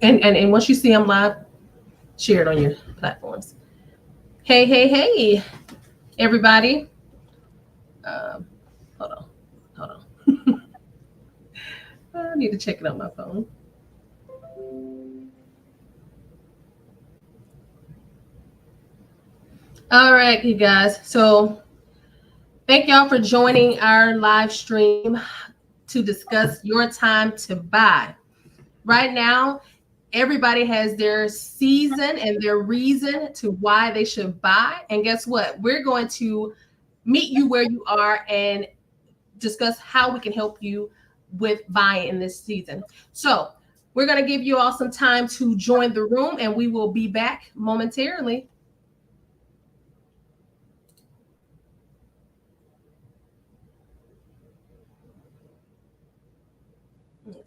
And once you see them live, share it on your platforms. Hey, everybody. Um, hold on, hold on. I need to check it on my phone. All right, you guys. So thank y'all for joining our live stream to discuss your time to buy. Right now, everybody has their season and their reason to why they should buy. And guess what? We're going to meet you where you are and discuss how we can help you with buying in this season. So we're going to give you all some time to join the room, and we will be back momentarily. Okay.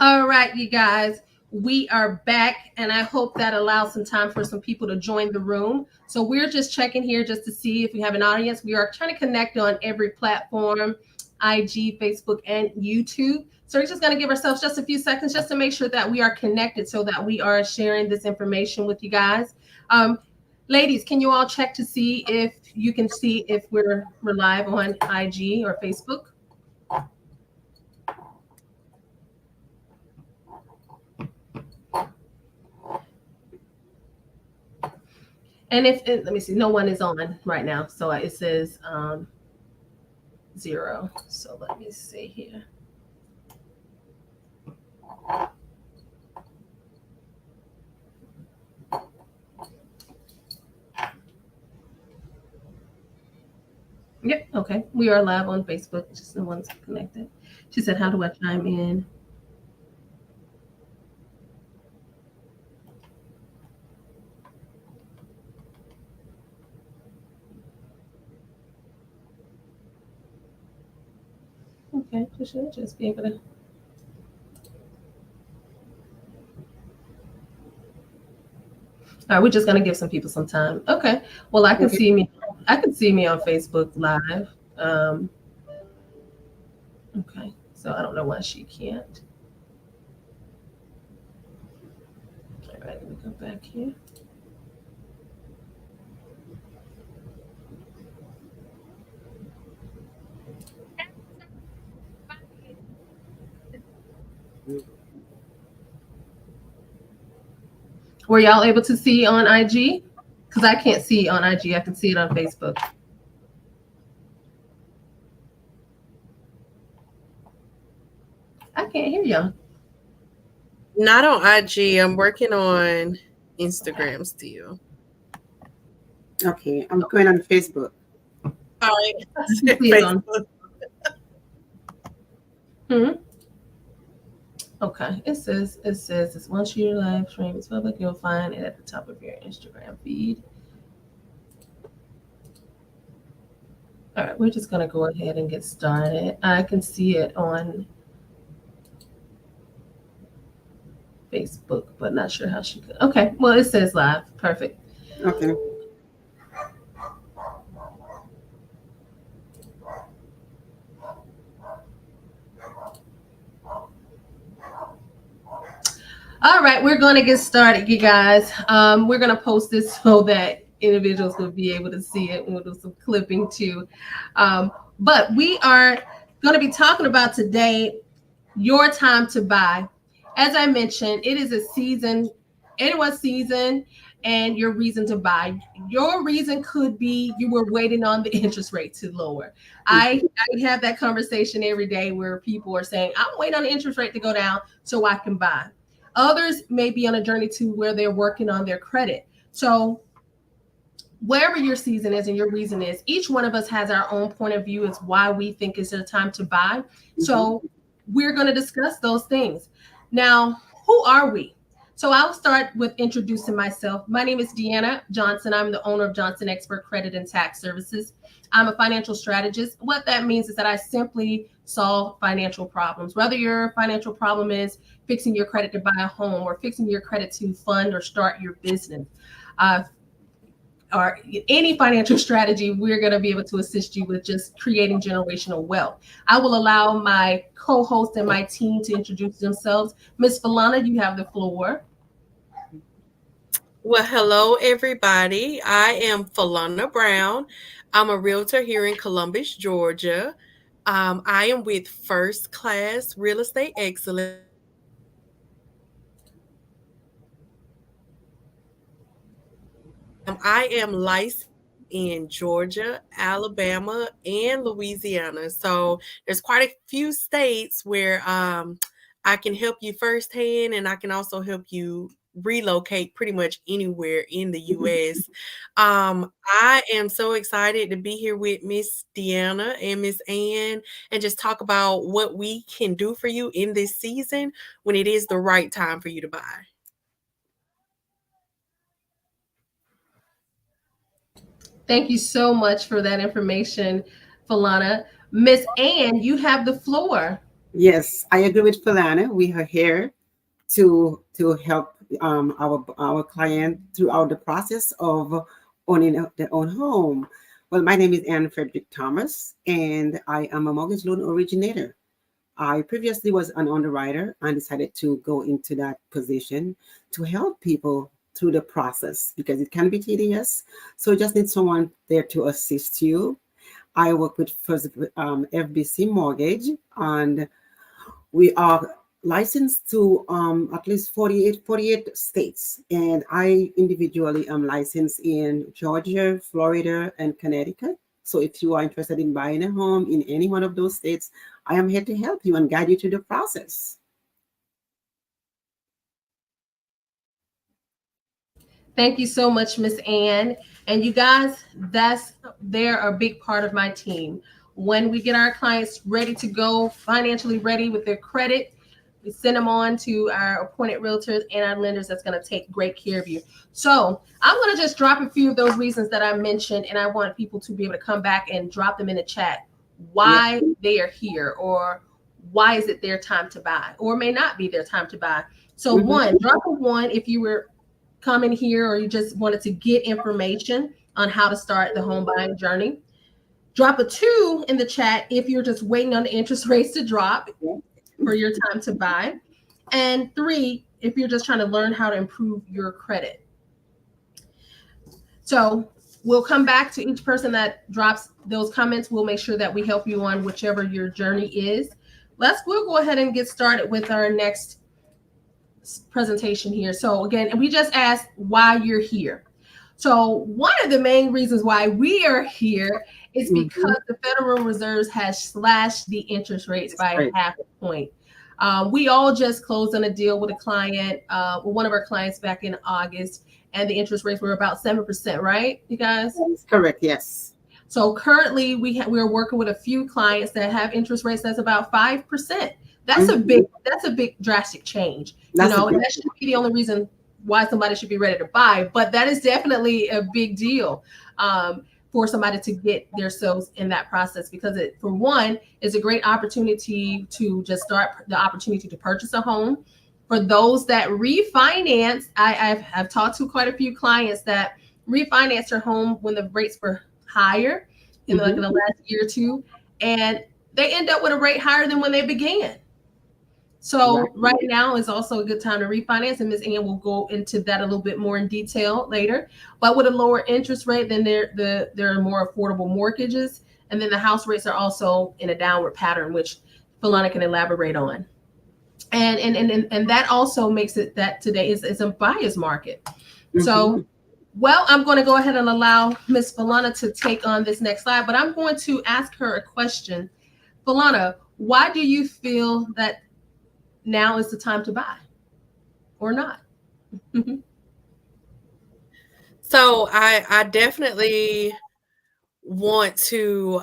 All right, you guys, we are back, and I hope that allows some time for some people to join the room. So we're just checking here just to see if we have an audience. We are trying to connect on every platform, IG, Facebook, and YouTube. So we're just going to give ourselves just a few seconds just to make sure that we are connected so that we are sharing this information with you guys. Ladies, can you all check to see if you can see if we're live on IG or Facebook? And if let me see, no one is on right now. So it says 0. So let me see here. Yep. Okay. We are live on Facebook. Just no one's connected. She said, how do I chime in? Okay. You should just be able to. All right. We're just going to give some people some time. Okay. Well, I can see me. I can see me on Facebook live. Okay. So I don't know why she can't. All right. Let me go back here. Were y'all able to see on IG? Because I can't see on IG. I can see it on Facebook. I can't hear y'all. Not on IG. I'm working on Instagram still. Okay, I'm going on Facebook. All right. Facebook. Okay. It says it's once your live stream is public, you'll find it at the top of your Instagram feed. All right, we're just gonna go ahead and get started. I can see it on Facebook, but not sure how she could. Okay, well it says live. Perfect. Okay. All right, we're going to get started, you guys. We're going to post this so that individuals will be able to see it. We'll do some clipping too. But we are going to be talking about today your time to buy. As I mentioned, it is a season, anyone's season, and your reason to buy. Your reason could be you were waiting on the interest rate to lower. I have that conversation every day where people are saying, I'm waiting on the interest rate to go down so I can buy. Others may be on a journey to where they're working on their credit. So wherever your season is and your reason is, each one of us has our own point of view as why we think it's the time to buy. Mm-hmm. So we're going to discuss those things. Now, who are we? So I'll start with introducing myself. My name is Deanna Johnson. I'm the owner of Johnson Expert Credit and Tax Services. I'm a financial strategist. What that means is that I simply solve financial problems. Whether your financial problem is fixing your credit to buy a home or fixing your credit to fund or start your business, uh, or any financial strategy, we're going to be able to assist you with just creating generational wealth. I will allow my co-host and my team to introduce themselves. Miss Falana, you have the floor. Well, hello, everybody. I am Falana Brown. I'm a realtor here in Columbus, Georgia. I am with First Class Real Estate Excellence. I am licensed in Georgia, Alabama, and Louisiana. So there's quite a few states where I can help you firsthand, and I can also help you relocate pretty much anywhere in the U.S. I am so excited to be here with Miss Deanna and Miss Ann and just talk about what we can do for you in this season when it is the right time for you to buy. Thank you so much for that information, Falana. Miss Ann, you have the floor. Yes, I agree with Falana. We are here to help our client throughout the process of owning their own home. Well, my name is Anne Frederick Thomas, and I am a mortgage loan originator. I previously was an underwriter and decided to go into that position to help people through the process because it can be tedious. So you just need someone there to assist you. I work with first FBC Mortgage, and we are licensed to at least 48 states. And I individually am licensed in Georgia, Florida, and Connecticut. So if you are interested in buying a home in any one of those states, I am here to help you and guide you through the process. Thank you so much, Miss Ann. And you guys, they're a big part of my team. When we get our clients ready to go, financially ready with their credit, we send them on to our appointed realtors and our lenders that's going to take great care of you. So I'm going to just drop a few of those reasons that I mentioned, and I want people to be able to come back and drop them in the chat. Yep. Why they are here, or why is it their time to buy, or may not be their time to buy. So Mhm. one, drop a one if you were coming here or you just wanted to get information on how to start the home buying journey. Drop a two in the chat if you're just waiting on the interest rates to drop for your time to buy. And three, if you're just trying to learn how to improve your credit. So we'll come back to each person that drops those comments. We'll make sure that we help you on whichever your journey is. We'll go ahead and get started with our next presentation here. So again, we just asked why you're here. So one of the main reasons why we are here is because the Federal Reserve has slashed the interest rates by Right. half a point. We all just closed on a deal with a client, one of our clients back in August, and the interest rates were about 7%, right, you guys? That's correct. Yes. So currently we're working with a few clients that have interest rates that's about 5%. That's a big drastic change, That's a and big. that shouldn't be the only reason why somebody should be ready to buy, but that is definitely a big deal for somebody to get themselves in that process, because it, for one, is a great opportunity to just start the opportunity to purchase a home. For those that refinance, I've talked to quite a few clients that refinanced their home when the rates were higher in like in the last year or two, and they end up with a rate higher than when they began. So right now is also a good time to refinance, and Ms. Ann will go into that a little bit more in detail later. But with a lower interest rate, then there are more affordable mortgages, and then the house rates are also in a downward pattern, which Falana can elaborate on. And that also makes it that today is a buyer's market. So, well, I'm going to go ahead and allow Miss Falana to take on this next slide, but I'm going to ask her a question. Falana, why do you feel that now is the time to buy or not? So I definitely want to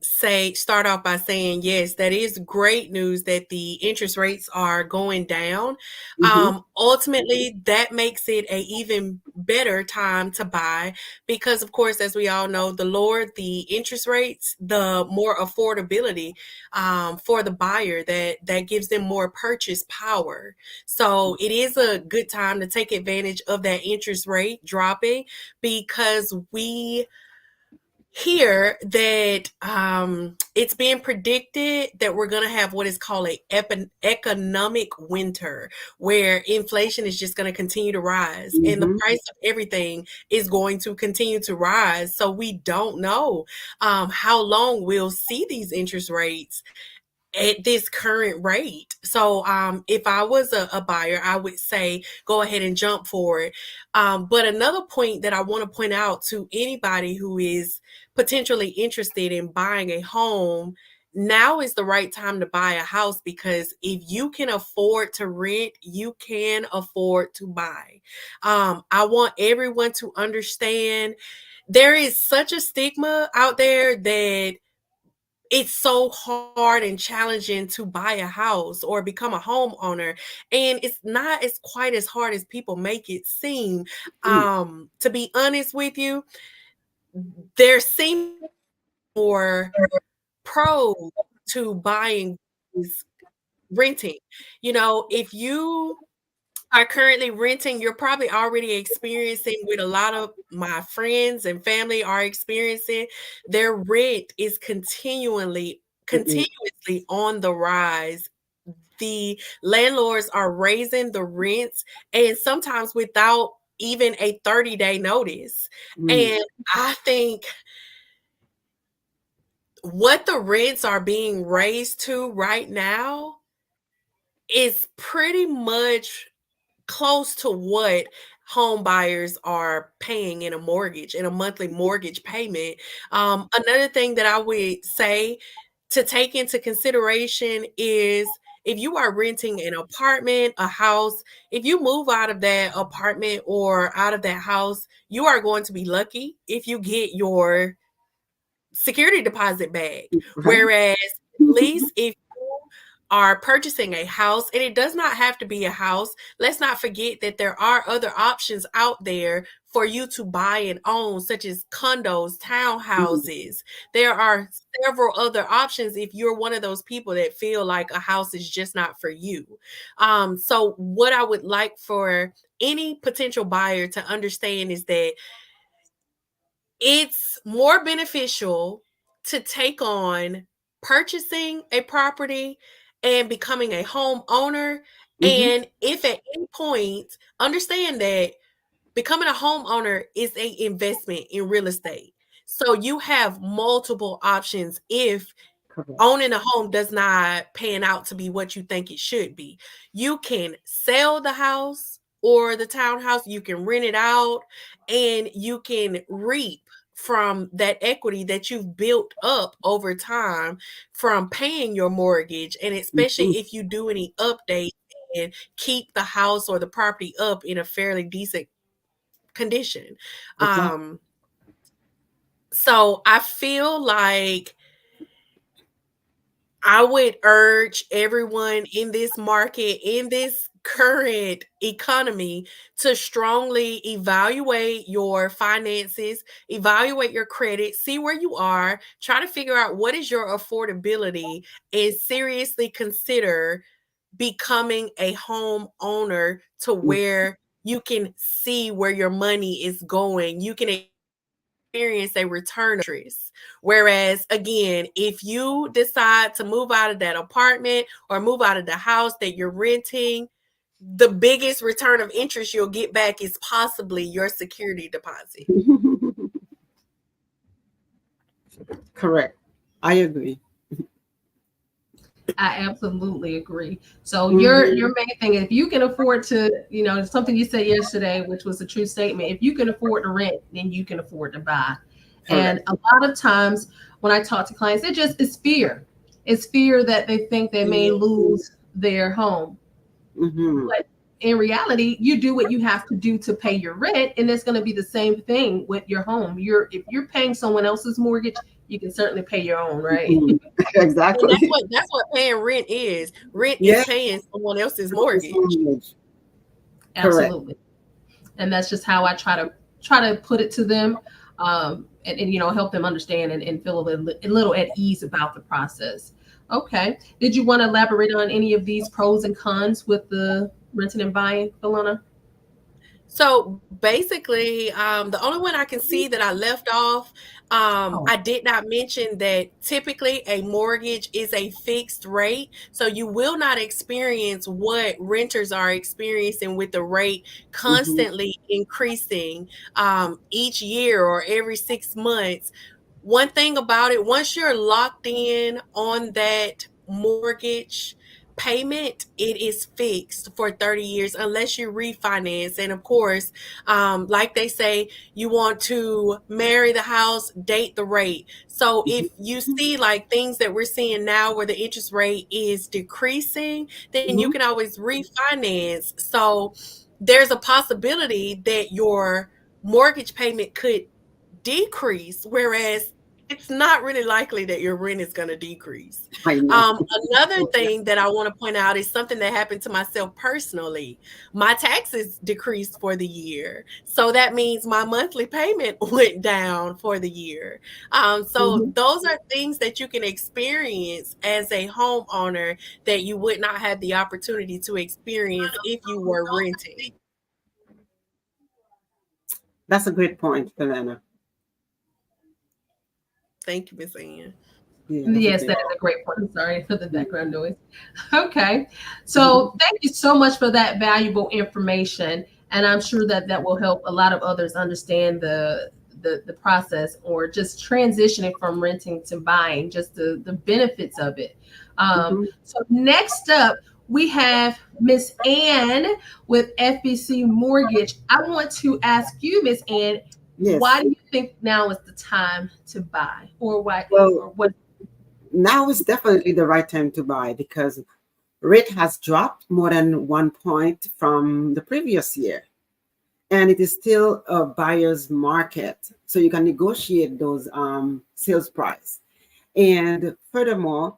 say start off by saying yes, that is great news that the interest rates are going down. Mm-hmm. Ultimately, that makes it a even better time to buy because, of course, as we all know, the lower the interest rates, the more affordability for the buyer. That gives them more purchase power. So it is a good time to take advantage of that interest rate dropping because we hear that it's being predicted that we're going to have what is called a economic winter, where inflation is just going to continue to rise and the Mm-hmm. price of everything is going to continue to rise. So we don't know how long we'll see these interest rates at this current rate. So if I was a buyer, I would say go ahead and jump for it. But another point that I want to point out to anybody who is potentially interested in buying a home, now is the right time to buy a house because if you can afford to rent, you can afford to buy. I want everyone to understand there is such a stigma out there that it's so hard and challenging to buy a house or become a homeowner, and it's not as quite as hard as people make it seem. To be honest with you, there seems to be more pros to buying is renting. If you are currently renting, you're probably already experiencing with a lot of my friends and family are experiencing, their rent is Mm-mm. continuously on the rise. The landlords are raising the rents and sometimes without even a 30-day notice. Mm. And I think what the rents are being raised to right now is pretty much close to what home buyers are paying in a mortgage, in a monthly mortgage payment. Another thing that I would say to take into consideration is if you are renting an apartment, a house, if you move out of that apartment or out of that house, you are going to be lucky if you get your security deposit back. Right. Whereas, at least if you are purchasing a house, and it does not have to be a house, let's not forget that there are other options out there for you to buy and own, such as condos, Mm. townhouses. There are several other options if you're one of those people that feel like a house is just not for you. So, what I would like for any potential buyer to understand is that it's more beneficial to take on purchasing a property and becoming a homeowner. Mm-hmm. And if at any point, understand that becoming a homeowner is a investment in real estate. So you have multiple options if Correct. owning a home does not pan out to be what you think it should be. You can sell the house or the townhouse, you can rent it out, and you can reap from that equity that you've built up over time from paying your mortgage. And especially Mm-hmm. if you do any updates and keep the house or the property up in a fairly decent condition. Exactly. Um, so I feel like I would urge everyone in this market, in this current economy, to strongly evaluate your finances, evaluate your credit, see where you are, try to figure out what is your affordability, and seriously consider becoming a home owner to Mm. where you can see where your money is going. You can experience a return of interest. Whereas, again, if you decide to move out of that apartment or move out of the house that you're renting, the biggest return of interest you'll get back is possibly your security deposit. Correct. I agree. I absolutely agree. So your Mm-hmm. main thing, if you can afford to, something you said yesterday, which was a true statement. If you can afford to rent, then you can afford to buy. And Correct. a lot of times when I talk to clients, it's fear. It's fear that they think they may Yeah. lose their home. Mm-hmm. But in reality, you do what you have to do to pay your rent, and it's going to be the same thing with your home. If you're paying someone else's mortgage, you can certainly pay your own, right? Mhm. And that's Exactly. what that's what paying rent is. Rent is Yeah. paying someone else's mortgage. Correct. Absolutely. And that's just how I try to put it to them, and help them understand and feel a little at ease about the process. Okay. Did you want to elaborate on any of these pros and cons with the renting and buying, Philona? So basically, the only one I can see that I left off, Oh. I did not mention that typically a mortgage is a fixed rate. So you will not experience what renters are experiencing with the rate Hmm. constantly increasing each year or every 6 months. One thing about it, once you're locked in on that mortgage payment, it is fixed for 30 years unless you refinance. And of course, like they say, you want to marry the house, date the rate. So if you see like things that we're seeing now where the interest rate is decreasing, then you Hmm. can always refinance. So there's a possibility that your mortgage payment could decrease, whereas it's not really likely that your rent is going to decrease. I know. Another thing that I want to point out is something that happened to myself personally. My taxes decreased for the year. So that means my monthly payment went down for the year. So Hmm. those are things that you can experience as a homeowner that you would not have the opportunity to experience if you were renting. That's a great point, Elena. Thank you, Miss Ann. Yeah, that's a Yes, great that is a great point. I'm sorry for the point. background noise. Okay. Mhm. So thank you so much for that valuable information. And I'm sure that that will help a lot of others understand the process, or just transitioning from renting to buying, just the benefits of it. Mhm. So next up, we have Miss Ann with FBC Mortgage. I want to ask you, Miss Ann, why Yes. do you think now is the time to buy, or why, Well, or what? now is definitely the right time to buy because rate has dropped more than 1 point from the previous year, and it is still a buyer's market, so you can negotiate those sales price. And furthermore,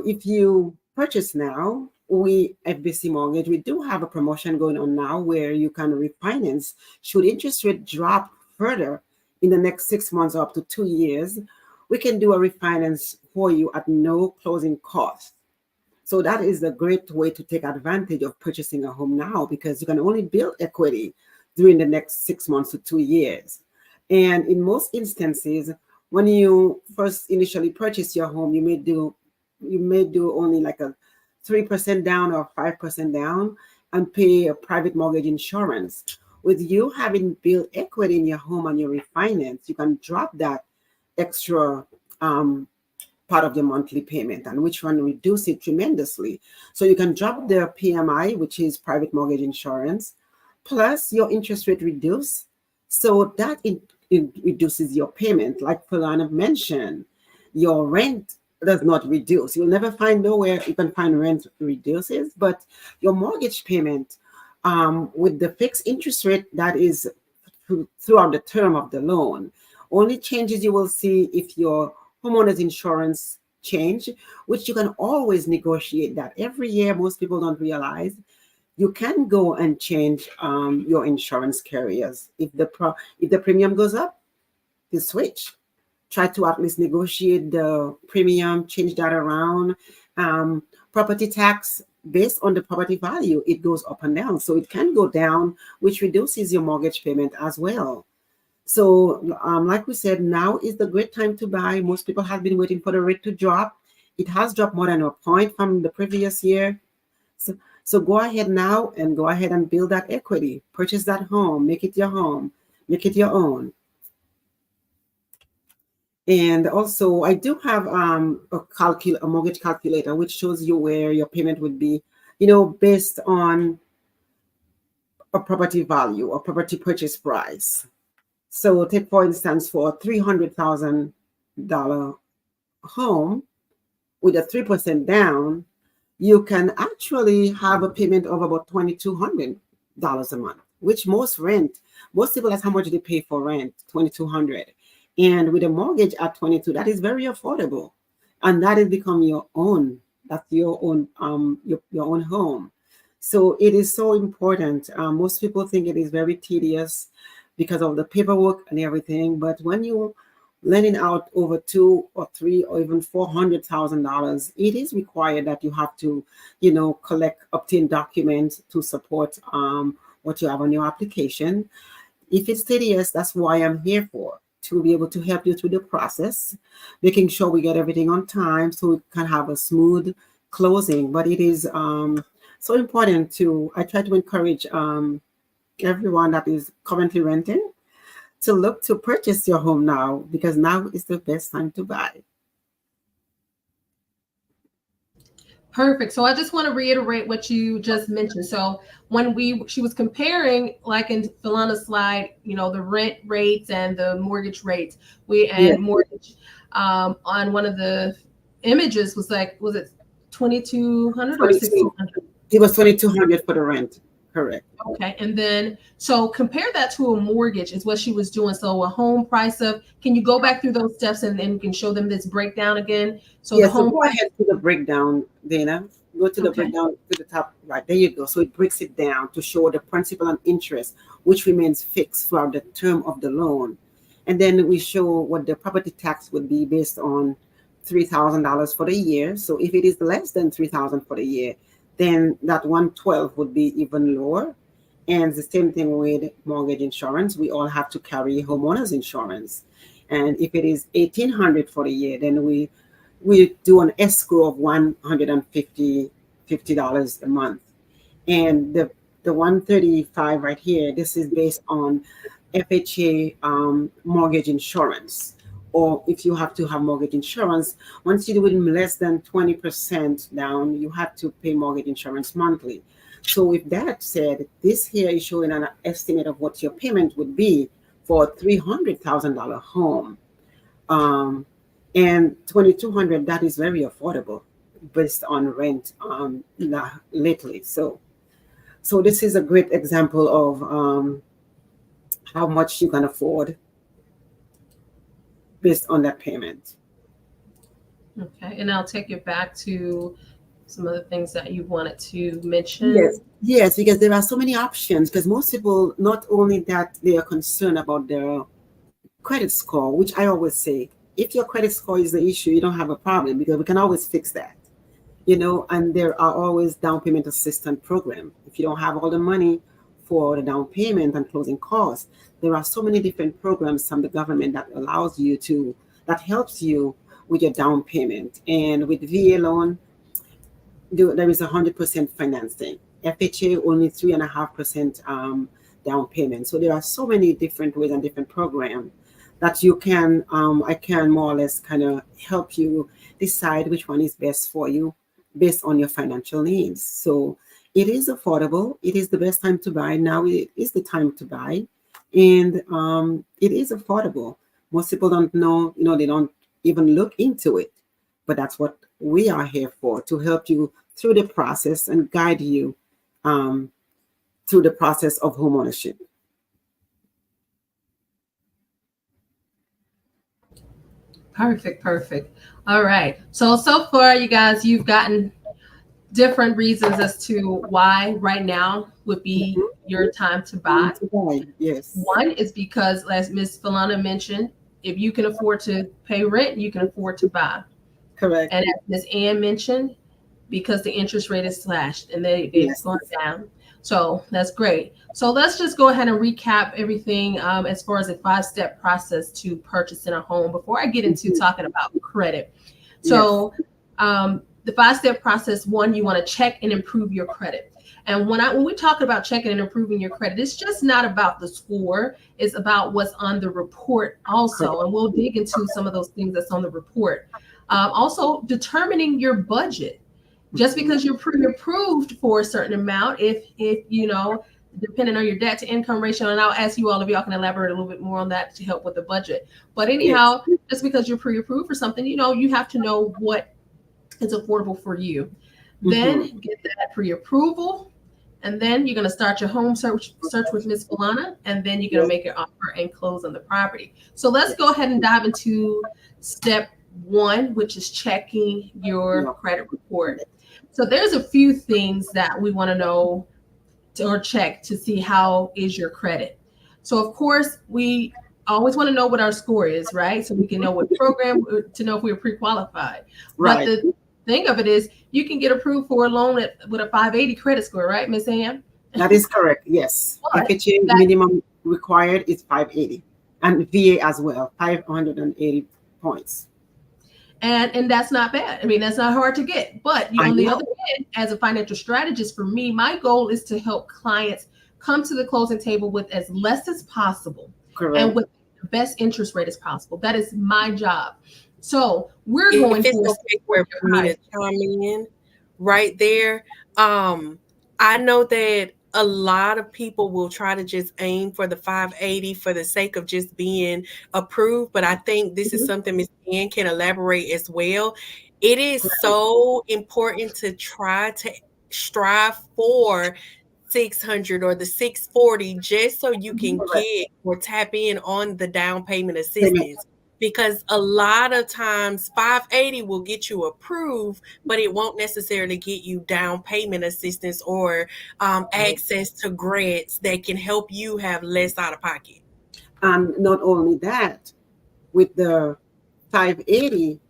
if you purchase now, we FBC Mortgage, we do have a promotion going on now where you can refinance. Should interest rate drop further in the next 6 months or up to 2 years, we can do a refinance for you at no closing cost. So that is a great way to take advantage of purchasing a home now because you can only build equity during the next 6 months to 2 years. And in most instances, when you first initially purchase your home, you may do only like a 3% down or 5% down and pay a private mortgage insurance. With you having built equity in your home and your refinance, you can drop that extra part of your monthly payment, and which one reduce it tremendously. So you can drop the PMI, which is private mortgage insurance, plus your interest rate reduce. So that it reduces your payment. Like Falana mentioned, your rent does not reduce. You'll never find nowhere you can find rent reduces, but your mortgage payment, with the fixed interest rate that is throughout the term of the loan. Only changes you will see if your homeowner's insurance change, which you can always negotiate that every year. Most people don't realize you can go and change your insurance carriers. If the premium goes up, you switch. Try to at least negotiate the premium, change that around. Property tax, based on the property value, it goes up and down. So it can go down, which reduces your mortgage payment as well. So, like we said, now is the great time to buy. Most people have been waiting for the rate to drop. It has dropped more than a point from the previous year. So go ahead now and go ahead and build that equity. Purchase that home, make it your home, make it your own. And also, I do have a mortgage calculator which shows you where your payment would be, based on a property value or property purchase price. So, take for instance, for a $300,000 home with a 3% down, you can actually have a payment of about $2,200 a month, which most people, that's how much they pay for rent, 2,200. And with a mortgage at 22, that is very affordable. And that has become your own. That's your own your own home. So it is so important. Most people think it is very tedious because of the paperwork and everything. But when you lending out over two or three or even $400,000, it is required that you have to, obtain documents to support what you have on your application. If it's tedious, that's why I'm here for, to be able to help you through the process, making sure we get everything on time so we can have a smooth closing. But it is so important I try to encourage everyone that is currently renting to look to purchase your home now, because now is the best time to buy. Perfect. So I just want to reiterate what you just mentioned. So when she was comparing, like in Philana's slide, the rent rates and the mortgage rates, Yeah, mortgage on one of the images was it 2,200 or 22. 1,600? It was 2,200 for the rent. Correct. Okay, and then so compare that to a mortgage is what she was doing. So a home price of, can you go back through those steps and then you can show them this breakdown again? So the Yeah, so home go price, ahead to the breakdown, Dana. Go to the okay. breakdown to the top right. There you go. So it breaks it down to show the principal and interest, which remains fixed throughout the term of the loan. And then we show what the property tax would be based on $3,000 for the year. So if it is less than 3,000 for the year, then that 112 would be even lower. And the same thing with mortgage insurance. We all have to carry homeowners insurance. And if it is 1,800 for the year, then we do an escrow of $150 a month. And the 135 right here, this is based on FHA mortgage insurance. Or if you have to have mortgage insurance, once you do it less than 20% down, you have to pay mortgage insurance monthly. So with that said, this here is showing an estimate of what your payment would be for a $300,000 home. Um, and 2,200, that is very affordable based on rent lately. So this is a great example of how much you can afford based on that payment. Okay, and I'll take it back to some of the things that you wanted to mention. Yes, because there are so many options. Because most people, not only that, they are concerned about their credit score, which I always say, if your credit score is the issue, you don't have a problem, because we can always fix that. And there are always down payment assistance program. If you don't have all the money for the down payment and closing costs, there are so many different programs from the government that helps you with your down payment. And with VA loan, there is 100% financing. FHA only 3.5% down payment. So there are so many different ways and different programs that I can more or less kind of help you decide which one is best for you based on your financial needs. So it is affordable. It is the best time to buy. Now it is the time to buy. And it is affordable. Most people don't know, they don't even look into it. But that's what we are here for, to help you through the process and guide you through the process of homeownership. Perfect. All right. So far, you guys, you've gotten different reasons as to why right now would be your time to buy. Yes. One is because, as Ms. Philana mentioned, if you can afford to pay rent, you can afford to buy. Correct. And as Ms. Ann mentioned, because the interest rate is slashed and it's gone down. So that's great. So let's just go ahead and recap everything as far as a 5-step process to purchasing a home before I get into talking about credit. So the 5-step process, one, you want to check and improve your credit. And when we talk about checking and improving your credit, it's just not about the score. It's about what's on the report also. And we'll dig into some of those things that's on the report. Also, determining your budget. Just because you're pre-approved for a certain amount, if depending on your debt to income ratio, and I'll ask you all if y'all can elaborate a little bit more on that to help with the budget. But anyhow, just because you're pre-approved for something, you have to know what is affordable for you. Then get that pre-approval. And then you're going to start your home search with Miss Falana, and then you're going to make your offer and close on the property. So let's go ahead and dive into step one, which is checking your credit report. So there's a few things that we want to know or check to see how is your credit. So of course, we always want to know what our score is, right? So we can know what program to know if we're pre-qualified. Right. But the thing of it is, you can get approved for a loan with a 580 credit score, right, Miss Ann? That is correct. Yes. But FHA minimum required is 580, and VA as well, 580 points. And that's not bad. I mean, that's not hard to get. But on the other hand, as a financial strategist, for me, my goal is to help clients come to the closing table with as less as possible. Correct. And with the best interest rate as possible. That is my job. So we're going for me to chime in right there. I know that a lot of people will try to just aim for the 580 for the sake of just being approved, but I think this is something Ms. Ann can elaborate as well. It is so important to try to strive for 600 or the 640 just so you can get or tap in on the down payment assistance. Because a lot of times 580 will get you approved, but it won't necessarily get you down payment assistance or access to grants that can help you have less out of pocket. And not only that, with the 580,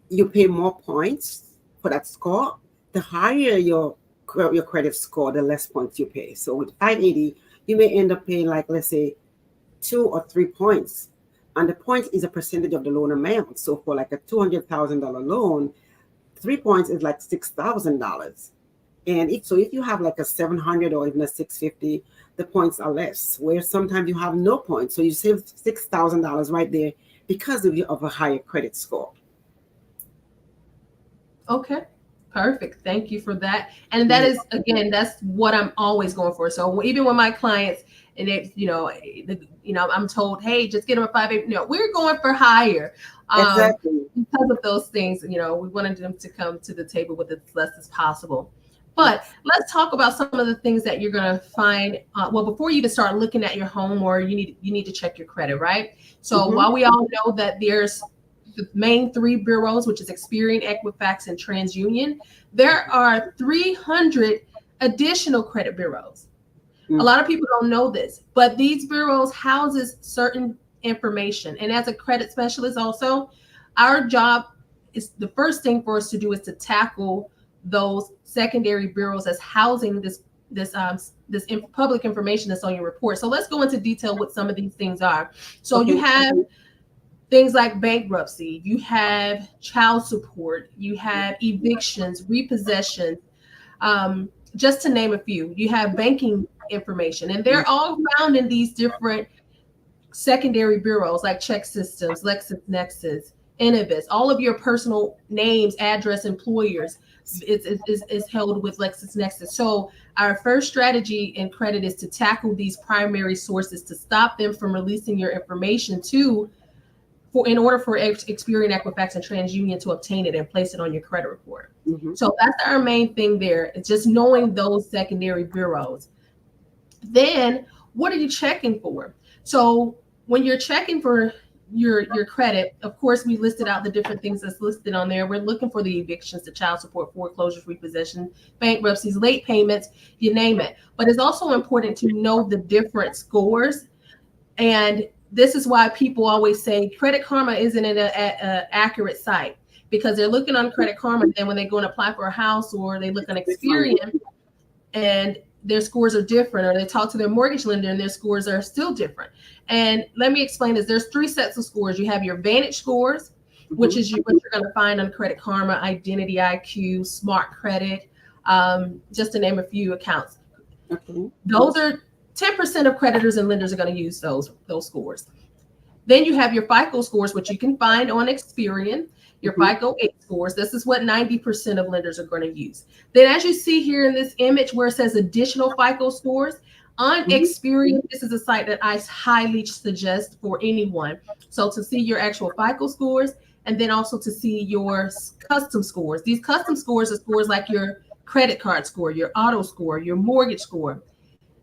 you pay more points for that score. The higher your credit score, the less points you pay. So with 580, you may end up paying, like, let's say 2 or 3 points. And the point is a percentage of the loan amount. So for like a $200,000 loan, 3 points is like $6,000. And if you have like a 700 or even a 650, the points are less. Where sometimes you have no points, so you save $6,000 right there because of a higher credit score. Okay. Perfect. Thank you for that. And that is, again, that's what I'm always going for. So even with my clients, and it's, I'm told, hey, just get them a 580. No, we're going for higher. Exactly. Because of those things, we wanted them to come to the table with as less as possible. But let's talk about some of the things that you're going to find. Well, before you even start looking at your home, or you need to check your credit, right? So while we all know that there's the main 3 bureaus, which is Experian, Equifax, and TransUnion, there are 300 additional credit bureaus. A lot of people don't know this, but these bureaus houses certain information. And as a credit specialist also, our job is, the first thing for us to do is to tackle those secondary bureaus that's housing this public information that's on your report. So let's go into detail what some of these things are. So you have things like bankruptcy, you have child support, you have evictions, repossession, just to name a few. You have banking information, and they're all found in these different secondary bureaus like Check Systems, LexisNexis, Innovis. All of your personal names, address, employers is held with LexisNexis. So our first strategy in credit is to tackle these primary sources to stop them from releasing your information in order for Experian, Equifax, and TransUnion to obtain it and place it on your credit report. So that's our main thing there. It's just knowing those secondary bureaus. Then what are you checking for? So when you're checking for your credit, of course, we listed out the different things that's listed on there. We're looking for the evictions, the child support, foreclosures, repossession, bankruptcies, late payments, you name it. But it's also important to know the different scores. And this is why people always say Credit Karma isn't an accurate site, because they're looking on Credit Karma, and then when they go and apply for a house, or they look on Experian and their scores are different, or they talk to their mortgage lender and their scores are still different. And let me explain this. There's 3 sets of scores. You have your Vantage scores, which is what you're going to find on Credit Karma, Identity IQ, Smart Credit, just to name a few accounts. Those are 10% of creditors and lenders are going to use those scores. Then you have your FICO scores, which you can find on Experian, your FICO 8 scores. This is what 90% of lenders are going to use. Then as you see here in this image where it says additional FICO scores, on Experian, this is a site that I highly suggest for anyone. So to see your actual FICO scores, and then also to see your custom scores. These custom scores are scores like your credit card score, your auto score, your mortgage score.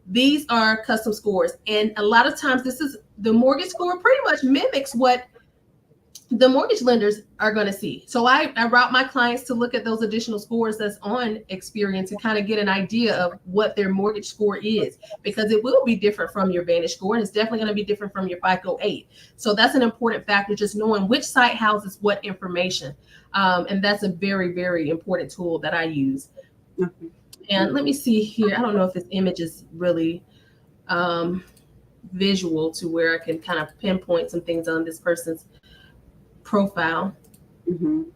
These are custom scores. And a lot of times this is the mortgage score pretty much mimics what the mortgage lenders are going to see. So I route my clients to look at those additional scores that's on Experian to kind of get an idea of what their mortgage score is, because it will be different from your Vantage score, and it's definitely going to be different from your FICO 8. So that's an important factor, just knowing which site houses what information. And that's a very, very important tool that I use. Mhm. And let me see here. I don't know if this image is really visual to where I can kind of pinpoint some things on this person's profile. Mhm.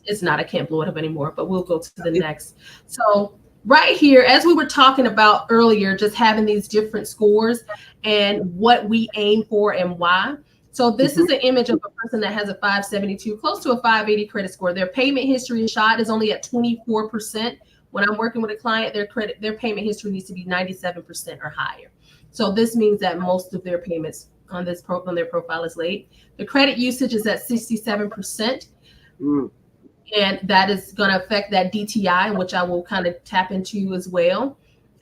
It's not, I can't blow it up anymore, but we'll go to the next. So right here, as we were talking about earlier, just having these different scores and what we aim for and why. So this is an image of a person that has a 572, close to a 580 credit score. Their payment history shot is only at 24%. When I'm working with a client, their payment history needs to be 97% or higher. So this means that most of their payments on their profile is late. The credit usage is at 67%. Mm. And that is going to affect that DTI, which I will kind of tap into as well.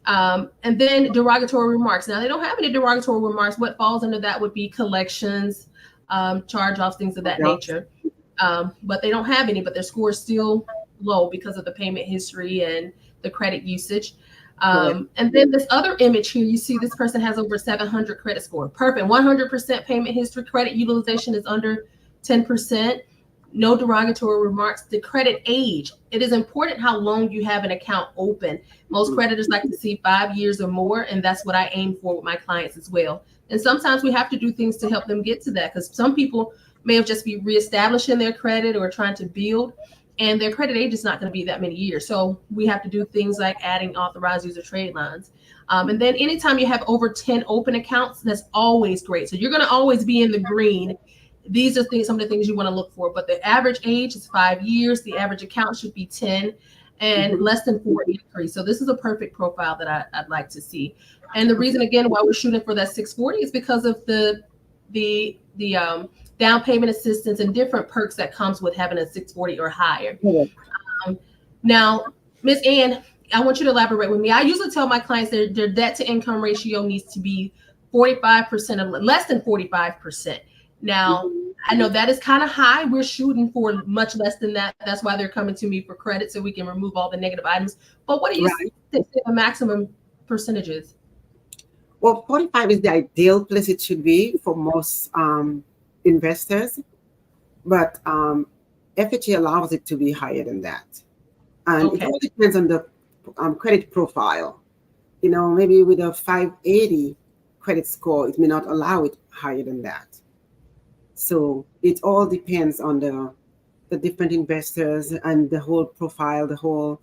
And then derogatory remarks. Now, they don't have any derogatory remarks. What falls under that would be collections, charge-offs, things of that nature. But they don't have any, but their score is still low because of the payment history and the credit usage. And then this other image here, you see this person has over 700 credit score. Perfect. 100% payment history. Credit utilization is under 10%. No derogatory remarks. The credit age. It is important how long you have an account open. Most creditors like to see 5 years or more, and that's what I aim for with my clients as well. And sometimes we have to do things to help them get to that, because some people may have just be reestablishing their credit or trying to build, and their credit age is not going to be that many years. So we have to do things like adding authorized user trade lines. And then anytime you have over 10 open accounts, that's always great. So you're going to always be in the green. These are some of the things you want to look for. But the average age is 5 years. The average account should be 10 and less than 4 increase. So this is a perfect profile that I'd like to see. And the reason, again, why we're shooting for that 640 is because of the down payment assistance and different perks that comes with having a 640 or higher. Now, Ms. Ann, I want you to elaborate with me. I usually tell my clients their debt to income ratio needs to be 45% of less than 45%. Now, I know that is kind of high. We're shooting for much less than that. That's why they're coming to me for credit, so we can remove all the negative items. But what do you think the maximum percentage is? Well, 45 is the ideal place it should be for most investors, but FHA allows it to be higher than that. And it all depends on the credit profile. You know, maybe with a 580 credit score, it may not allow it higher than that. So it all depends on the different investors and the whole profile, the whole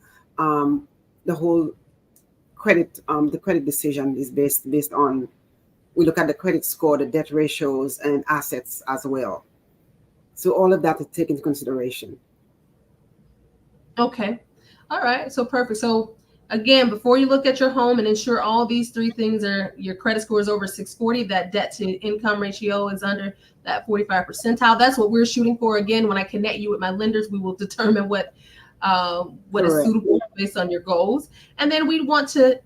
credit, the credit decision is based on, we look at the credit score, the debt ratios, and assets as well. So all of that is taken into consideration. Okay. All right. So perfect. So again, before you look at your home and ensure all these three things are, your credit score is over 640, that debt to income ratio is under that 45 percentile. That's what we're shooting for. Again, when I connect you with my lenders, we will determine what is suitable based on your goals. And then we want to,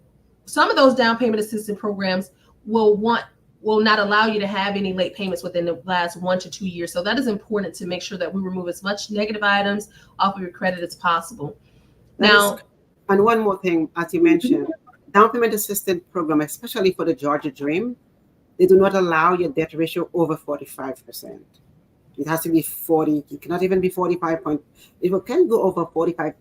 some of those down payment assistance programs will not allow you to have any late payments within the last 1 to 2 years. So that is important to make sure that we remove as much negative items off of your credit as possible. And one more thing, as you mentioned, down payment assistance program, especially for the Georgia Dream, they do not allow your debt ratio over 45%. It has to be 40. It cannot even be 45. It can go over 45,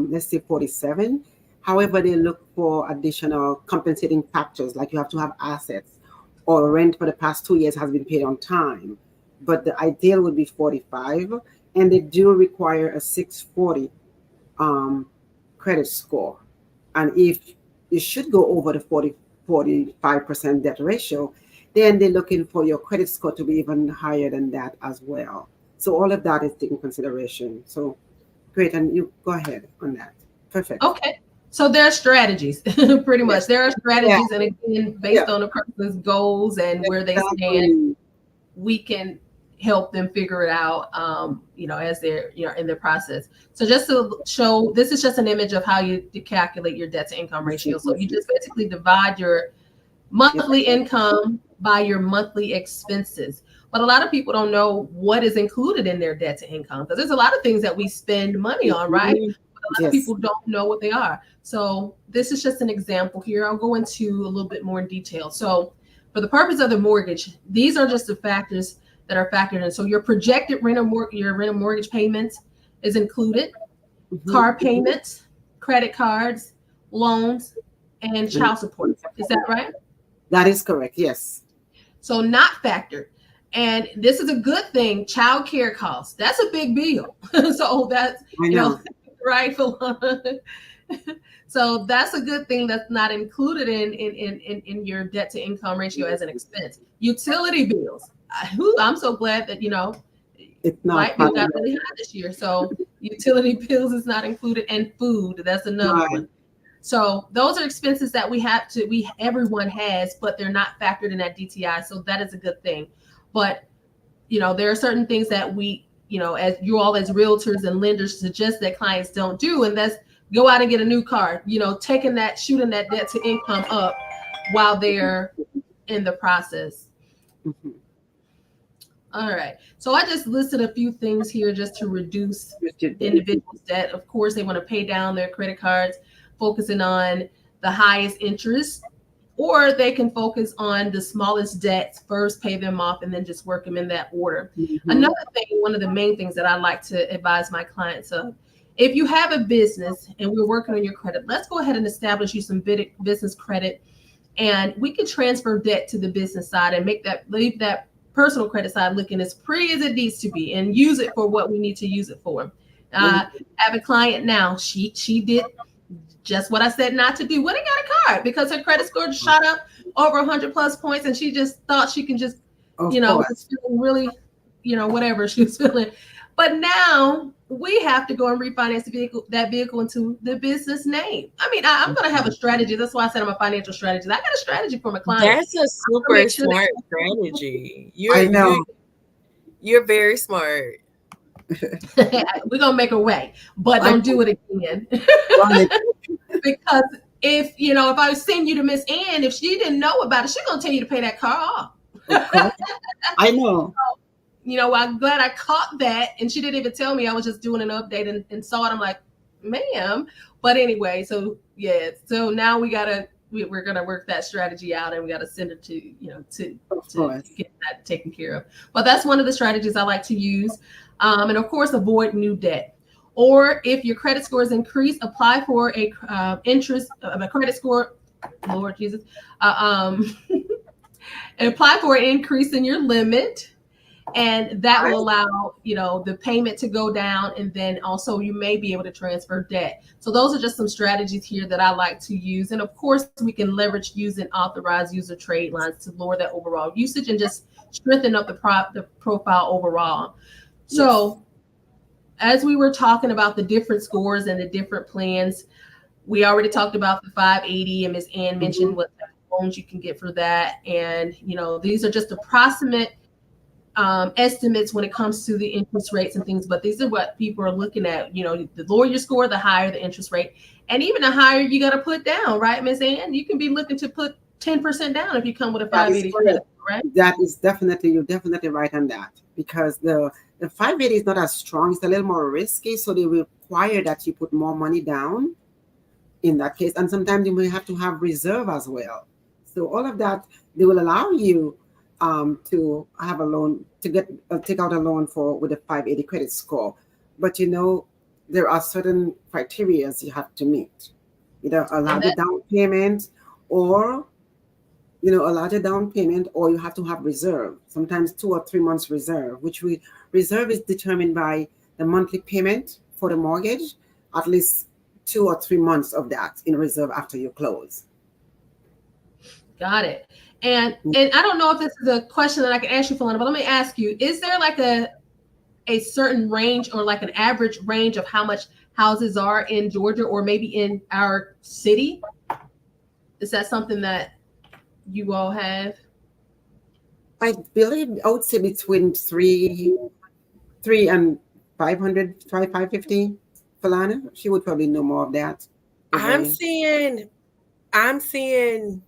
let's say 47. However, they look for additional compensating factors, like you have to have assets or rent for the past 2 years has been paid on time. But the ideal would be 45, and they do require a 640 credit score. And if you should go over the 45% debt ratio, then they're looking for your credit score to be even higher than that as well. So all of that is taken consideration. So great, and you go ahead on that. Perfect. Okay. So there are strategies, pretty much. There are strategies, and again, based on a person's goals and where they stand, we can help them figure it out, as they're, in their process. So just to show, this is just an image of how you calculate your debt to income ratio. So you just basically divide your monthly income by your monthly expenses. But a lot of people don't know what is included in their debt to income, because there's a lot of things that we spend money on, right? But a lot of people don't know what they are. So this is just an example here. I'll go into a little bit more in detail. So for the purpose of the mortgage, these are just the factors that are factored in. So your projected rent or mortgage payments is included, car payments, credit cards, loans, and child support. Is that right? That is correct. Yes. So not factored. And this is a good thing. Child care costs. That's a big bill. So that's, right. So that's a good thing that's not included in your debt to income ratio as an expense. Utility bills. I'm so glad that, light bill got really high this year. So utility bills is not included, and food. That's another one. So those are expenses that everyone has, but they're not factored in that DTI. So that is a good thing. But, there are certain things that we, as you all as realtors and lenders suggest that clients don't do. And that's go out and get a new car, shooting that debt to income up while they're in the process. All right. So I just listed a few things here just to reduce the individual's debt. Of course, they want to pay down their credit cards, focusing on the highest interest, or they can focus on the smallest debts first, pay them off, and then just work them in that order. Another thing, one of the main things that I like to advise my clients of, if you have a business and we're working on your credit, let's go ahead and establish you some business credit, and we can transfer debt to the business side and leave that personal credit side looking as pretty as it needs to be, and use it for what we need to use it for. I have a client now. She did just what I said not to do when he got a card, because her credit score shot up over 100 plus points, and she just thought she can just, was feeling really, whatever she was feeling. But now we have to go and refinance that vehicle into the business name. I mean, I'm going to have a strategy. That's why I said I'm a financial strategist. I got a strategy for my clients. That's a super smart strategy. You're very smart. We're going to make a way, but don't do it again. Because if I send you to Miss Ann, if she didn't know about it, she's going to tell you to pay that car off. I know. I'm glad I caught that, and she didn't even tell me. I was just doing an update and saw it. I'm like, ma'am. But anyway, so yeah. So now we're gonna work that strategy out, and we got to send it to to get that taken care of. But that's one of the strategies I like to use, and of course, avoid new debt. Or if your credit score is increased, apply for a credit score. Lord Jesus, apply for an increase in your limit. And that will allow, the payment to go down, and then also you may be able to transfer debt. So those are just some strategies here that I like to use. And of course, we can leverage using authorized user trade lines to lower that overall usage and just strengthen up the profile overall. So as we were talking about the different scores and the different plans, we already talked about the 580, and Ms. Ann mentioned what loans you can get for that. And, these are just approximate estimates when it comes to the interest rates and things, but these are what people are looking at. The lower your score, the higher the interest rate, and even the higher you got to put down, right, Ms. Ann? You can be looking to put 10% down if you come with a 580 credit, right? That is you're definitely right on that, because the 580 is not as strong. It's a little more risky, so they require that you put more money down in that case, and sometimes you may have to have reserve as well. So all of that, they will allow you to have a loan, to take out a loan with a 580 credit score. But there are certain criteria you have to meet. Either allow the down payment, or allow the down payment, or you have to have reserve. Sometimes 2 or 3 months reserve, reserve is determined by the monthly payment for the mortgage, at least 2 or 3 months of that in reserve after you close. Got it. And I don't know if this is a question that I can ask you, Philana, but let me ask you, is there like a certain range, or like an average range of how much houses are in Georgia, or maybe in our city? Is that something that you all have? I believe I would say between three and 500, 550. Falana, she would probably know more of that. I'm Beverly. seeing I'm seeing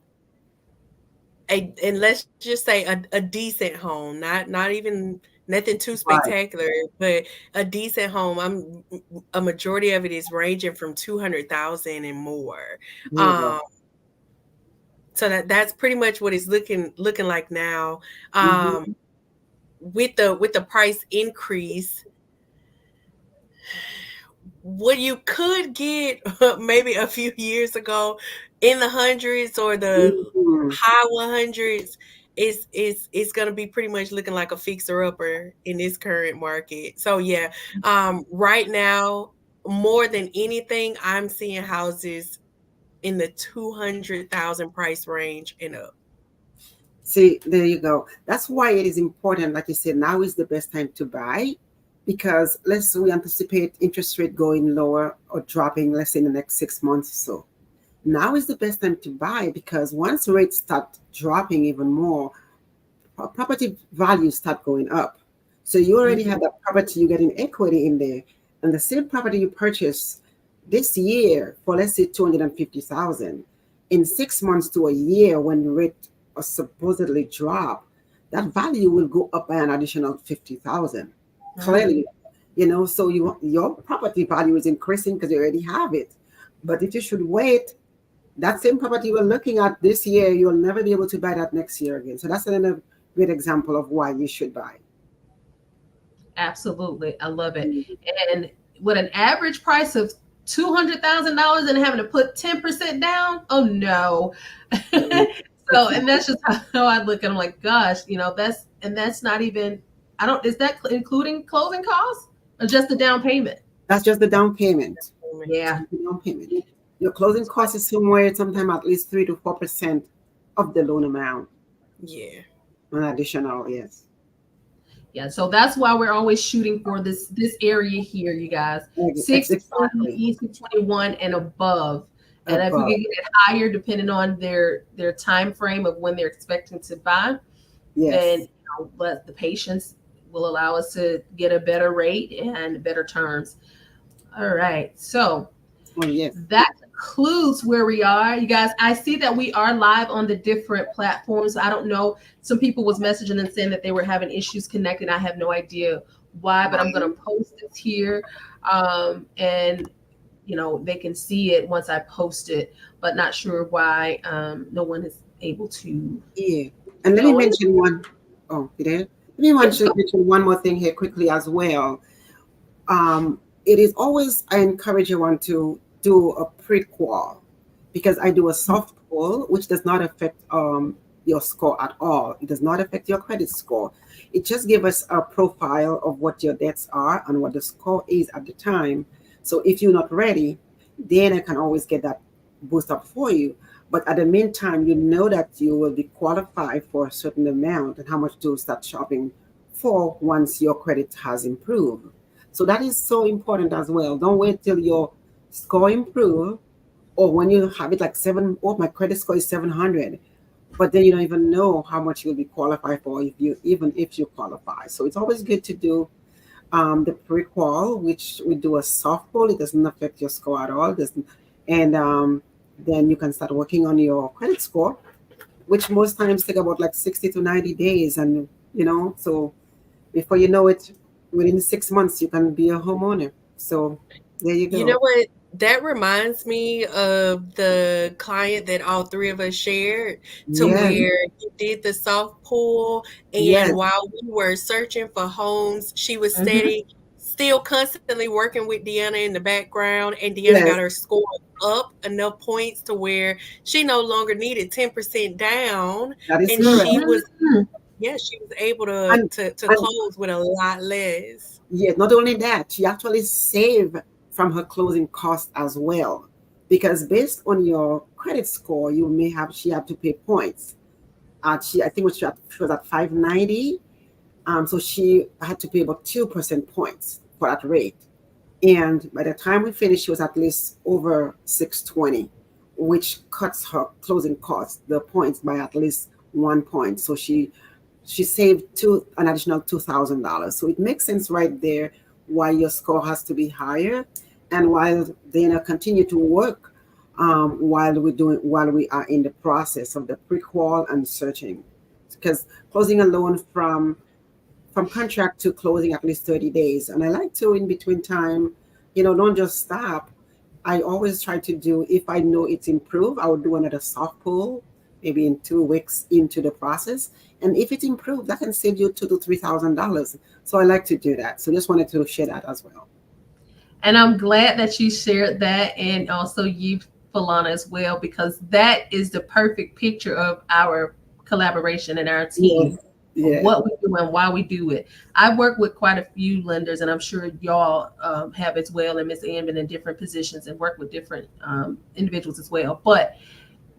a, and let's just say a decent home, not even nothing too Right. spectacular, but a decent home. I'm a majority of it is ranging from 200,000 and more. There you go. Um, so that's pretty much what it's looking like now. Mm-hmm. With the price increase, what you could get maybe a few years ago in the hundreds or the Mm-hmm. high 100s is going to be pretty much looking like a fixer upper in this current market. So yeah, right now more than anything I'm seeing houses in the 200,000 price range and up. See, there you go. That's why it is important, like you said, now is the best time to buy because let's say we anticipate interest rate going lower or dropping, let's say in the next 6 months or so. Now is the best time to buy because once rates start dropping even more, property values start going up. So you already Mhm. have that property, you getting equity in there. And the same property you purchase this year for let's say 250,000, in 6 months to a year when the rate supposedly drop, that value will go up by an additional 50,000. Mm. Clearly, so your property value is increasing because you already have it. But if you should wait, that same property you're looking at this year, you'll never be able to buy that next year again. So that's another great example of why you should buy. Absolutely. I love it. And with an average price of $200,000 and having to put 10% down, oh no. Mhm. So, and that's just how I look at them like, gosh, that's not even, is that including closing costs or just the down payment? That's just the down payment. Yeah. Just the down payment. Your closing cost is somewhere, sometimes at least 3 to 4% of the loan amount. Yeah. An additional, yes. Yeah, so that's why we're always shooting for this area here, you guys. 620, Exactly. easy 21 and above. And if we Above. can get it higher, depending on their time frame of when they're expecting to buy, then Yes. but the patience will allow us to get a better rate and better terms. All right, so Oh, yes. that concludes where we are, you guys. I see that we are live on the different platforms. I don't know, some people was messaging and saying that they were having issues connecting. I have no idea why, but I'm going to post this here, and they can see it once I post it, but not sure why no one is able to Yeah. And let me join. mention one. Oh, you there? Let me Yes, go. mention one more thing here quickly as well. It is always I encourage everyone to do a pre-qual because I do a soft pull, which does not affect your score at all. It does not affect your credit score. It just gives us a profile of what your debts are and what the score is at the time. So if you're not ready, then I can always get that boost up for you. But at the meantime, you know that you will be qualified for a certain amount and how much to start shopping for once your credit has improved. So that is so important as well. Don't wait till your score improve or when you have it like seven, oh, my credit score is 700, but then you don't even know how much you'll be qualified for even if you qualify. So it's always good to do the pre-qual, which we do a soft pull. It doesn't affect your score at all. Doesn't, and then you can start working on your credit score, which most times take about like 60 to 90 days. And, so before you know it, within 6 months, you can be a homeowner. So there you You know go. what? That reminds me of the client that all three of us shared, to Yes, where you did the soft pull, and yes, while we were searching for homes, she was Mhm. still constantly working with Deanna in the background, and Deanna got yes, her score up enough points to where she no longer needed 10% down, that is and correct. she was able to And, to and close with a lot less. yeah, not only that, she actually saved from her closing costs as well. Because based on your credit score, she had to pay points. I think she was at 590. So she had to pay about 2% points for that rate. And by the time we finished, she was at least over 620, which cuts her closing costs, the points by at least 1 point. So she saved an additional $2,000. So it makes sense right there why your score has to be higher, and while they continue to work while we are in the process of the pre-qual and searching, because closing a loan from contract to closing at least 30 days. And I like to, in between time, don't just stop. I always try to do, if I know it's improved, I will do another soft pull, maybe in 2 weeks into the process. And if it improved, that can save you $2,000 to $3,000. So I like to do that. So just wanted to share that as well. And I'm glad that you shared that, and also you, Falana, as well, because that is the perfect picture of our collaboration and our Yes. team, of Yeah. what we do and why we do it. I work with quite a few lenders, and I'm sure y'all have as well. And Miss Ann been in different positions and work with different individuals as well. But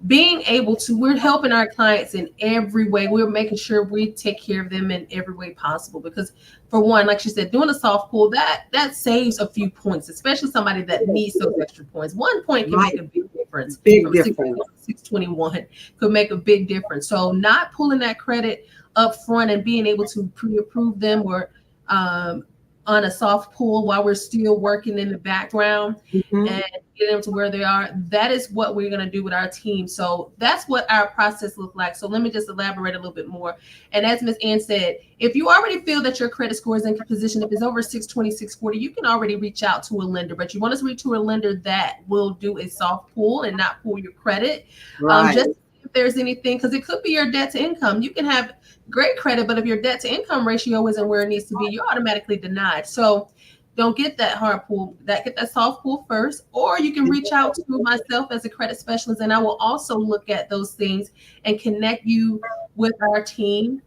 being able to, we're helping our clients in every way. We're making sure we take care of them in every way possible, because for one, like she said, doing a soft pull, that saves a few points, especially somebody that needs those extra points. 1 point can make Right. a big difference. Big From difference. 621 could make a big difference. So not pulling that credit up front and being able to pre-approve them, or um, on a soft pull while we're still working in the background, Mhm. and get them to where they are. That is what we're going to do with our team. So that's what our process looks like. So let me just elaborate a little bit more. And as Ms. Ann said, if you already feel that your credit score is in position, if it's over 620, 640, you can already reach out to a lender. But you want us to reach to a lender that will do a soft pull and not pull your credit. Right. Just if there's anything, because it could be your debt to income. You can have great credit, but if your debt to income ratio isn't where it needs to be, you're automatically denied. So don't get that hard pull, get that soft pull first, or you can reach out to myself as a credit specialist, and I will also look at those things and connect you with our team,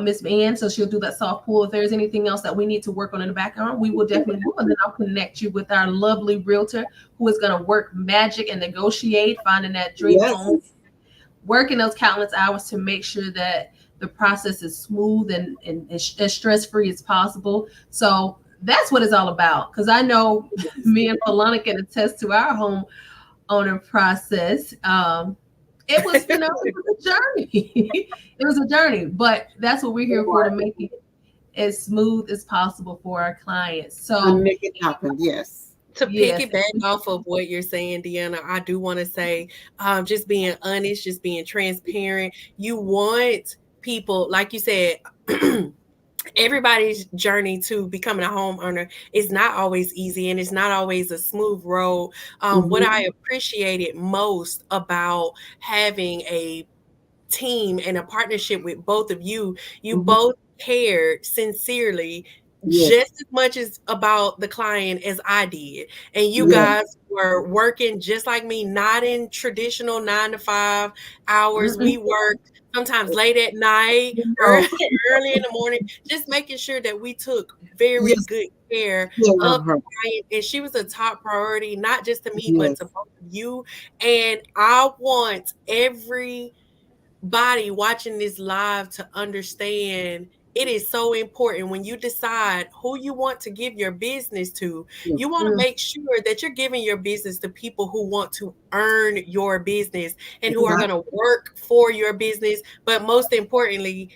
Miss Ann. So she'll do that soft pull. If there's anything else that we need to work on in the background, we will definitely do, and then I'll connect you with our lovely realtor who is going to work magic and negotiate, finding that dream Yes. home, working those countless hours to make sure that the process is smooth and as stress-free as possible. So that's what it's all about. Because I know me and Falana can attest to our home owner process. It was, it was a journey. It was a journey, but that's what we're here for, to make it as smooth as possible for our clients. So And make it happen. Yes. To yes, piggyback off of what you're saying, Deanna, I do want to say, just being honest, just being transparent. You want people, like you said, everybody's journey to becoming a homeowner is not always easy, and it's not always a smooth road. What Mhm. I appreciated most about having a team and a partnership with both of you, you Mhm. both cared sincerely Yes. just as much as about the client as I did. And you Yes. guys were working just like me, not in traditional 9 to 5 hours. We worked sometimes late at night or Oh, early in the morning, just making sure that we took very yes. good care Care of of her. the client. And she was a top priority, not just to me, but Yes. to both of you. And I want every body watching this live to understand it is so important when you decide who you want to give your business to. Yes. You want to make sure that you're giving your business to people who want to earn your business and who are going Exactly. to work for your business. But most importantly,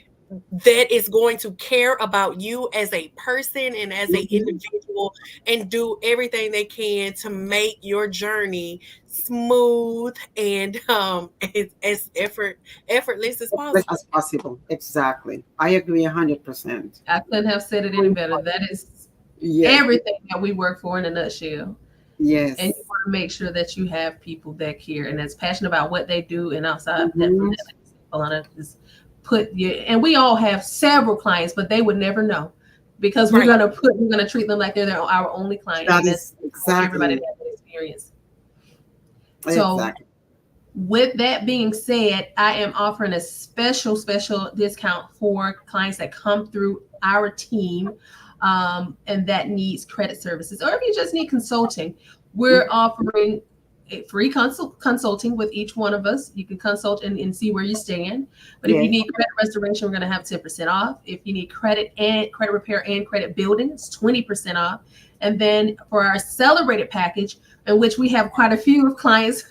that is going to care about you as a person and as an Mhm. individual, and do everything they can to make your journey smooth and effortless as As possible. as possible. Exactly. I agree 100%. I couldn't have said it any better. That is Yes. everything that we work for in a nutshell. And Yes. you want to make sure that you have people that care and that's passionate about what they do. And outside that, from Mhm. that, Alana, just put your, and we all have several clients, but they would never know, because Right. we're gonna treat them like they're our only client, That and that's is want everybody to exactly. have that experience. So Exactly. with that being said, I am offering a special discount for clients that come through our team, and that needs credit services, or if you just need consulting. We're Mhm. offering a free consulting with each one of us. You can consult and see where you stand. But if you Yes. need credit restoration, we're going to have 10% off. If you need credit repair and credit building, it's 20% off. And then for our accelerated package, in which we have quite a few clients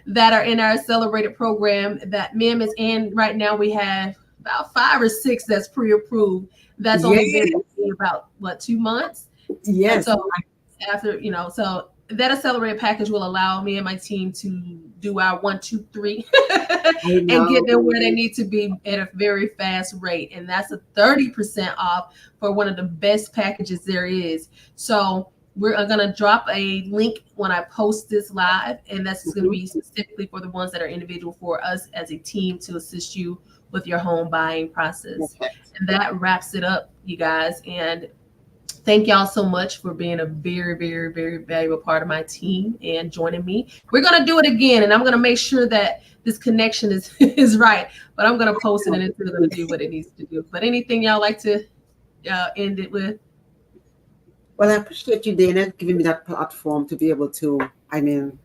that are in our accelerated program, that Ms. and right now we have about 5 or 6 that's pre-approved. That's Yes, only been about what, 2 months. And yes, so after, so that accelerated package will allow me and my team to do our 1, 2, 3 I and get know. them where they need to be at a very fast rate. And that's a 30% off for one of the best packages there is. So we're going to drop a link when I post this live, and that's going to Mhm. be specifically for the ones that are individual for us as a team to assist you with your home buying process. Perfect. And that wraps it up, you guys. And thank y'all so much for being a very, very, very valuable part of my team and joining me. We're gonna do it again, and I'm gonna make sure that this connection is is right. But I'm gonna post it, and it's gonna do what it needs to do. But anything y'all like to end it with? Well, I appreciate you, Dana, giving me that platform to be able to, I mean,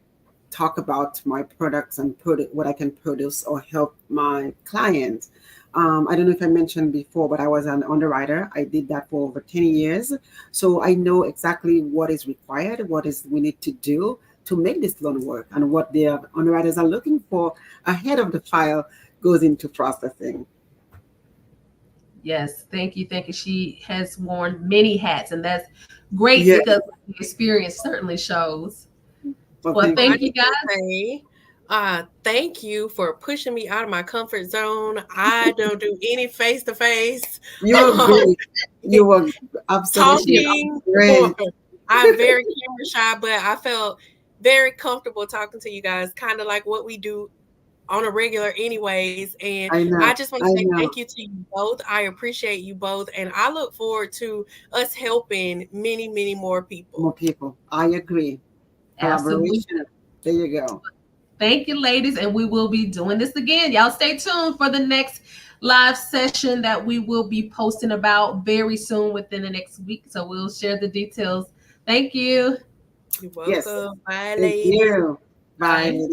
talk about my products and what I can produce or help my clients. I don't know if I mentioned before, but I was an underwriter. I did that for over 10 years. So I know exactly what is required, what is we need to do to make this loan work, and what the underwriters are looking for ahead of the file goes into processing. Yes, thank you, thank you. She has worn many hats, and that's great Yeah. because the experience certainly shows. Well, Well, thank I thank you. you just guys. want to say, thank you for pushing me out of my comfort zone. I don't do any face to face You were great. You were Yes, absolutely you talking, or great. I'm very camera shy, but I felt very comfortable talking to you guys, kind of like what we do on a regular anyways. And I I know. just want to I say know. thank you to you both. I appreciate you both, and I look forward to us helping many, many more More people. people. I agree. absolutely. Collaboration. There you go. Thank you, ladies. And we will be doing this again. Y'all stay tuned for the next live session that we will be posting about very soon within the next week. So we'll share the details. Thank you. You're Yes. welcome. Bye, Thank ladies. you. Bye, Bye. ladies.